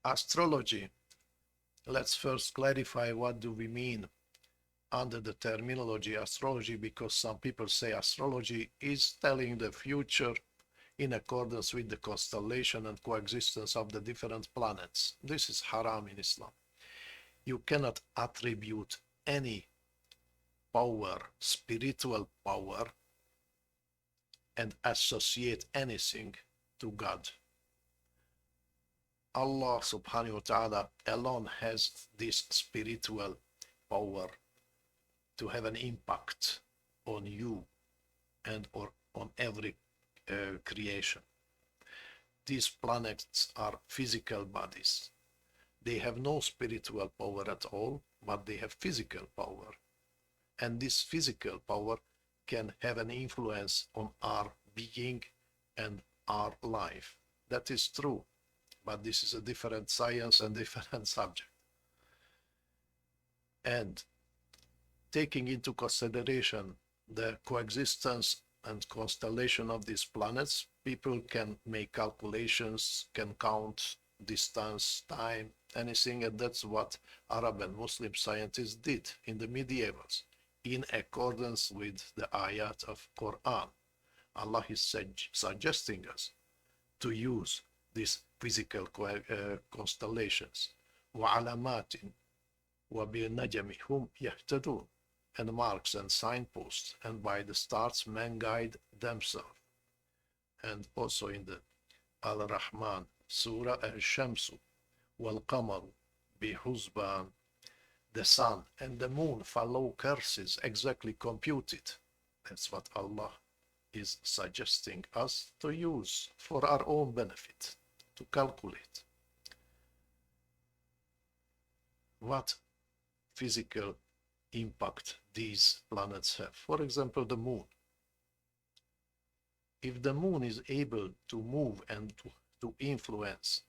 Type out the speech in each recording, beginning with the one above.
Astrology. Let's first clarify what do we mean under the terminology astrology, because some people say astrology is telling the future in accordance with the constellation and coexistence of the different planets. This is haram in Islam. You cannot attribute any power, spiritual power, and associate anything to God. Allah subhanahu wa ta'ala alone has this spiritual power to have an impact on you and or on every creation. These planets are physical bodies. They have no spiritual power at all, but they have physical power. And this physical power can have an influence on our being and our life. That is true, but this is a different science and different subject. And taking into consideration the coexistence and constellation of these planets, people can make calculations, can count distance, time, anything, and that's what Arab and Muslim scientists did in the medievals, in accordance with the ayat of Quran. Allah is suggesting us to use these physical constellations. وَعَلَامَاتٍ وَبِالنَّجْمِ هُمْ يَهْتَدُونَ, and marks and signposts, and by the stars men guide themselves. And also in the Al-Rahman Surah, Al-Shamsu wal-Qamaru bi-Husban, the sun and the moon follow curses exactly computed. That's what Allah is suggesting us to use for our own benefit, to calculate. What physical impact these planets have? For example, the moon. If the moon is able to move and to influence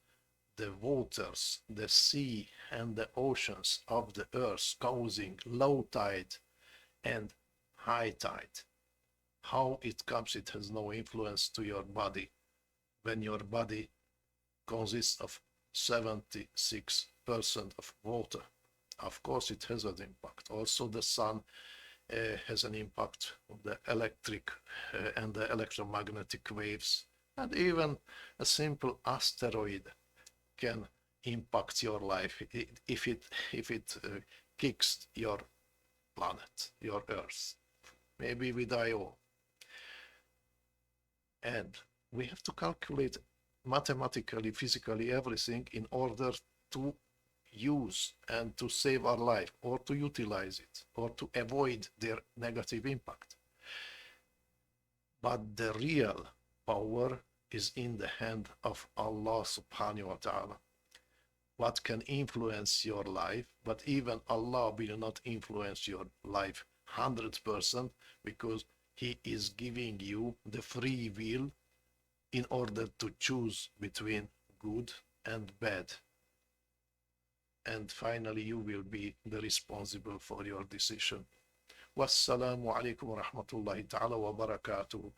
the waters, the sea, and the oceans of the earth, causing low tide and high tide, how it comes it has no influence to your body when your body consists of 76% of water? Of course it has an impact. Also the sun has an impact on the electric and the electromagnetic waves, and even a simple asteroid can impact your life if it kicks your planet, your earth. Maybe we die all. And we have to calculate mathematically, physically, everything in order to use and to save our life, or to utilize it, or to avoid their negative impact. But the real power is in the hand of Allah subhanahu wa ta'ala. What can influence your life, but even Allah will not influence your life 100%, because He is giving you the free will in order to choose between good and bad. And finally, you will be the responsible for your decision. Wassalamu alaikum wa rahmatullahi ta'ala wa barakatuh.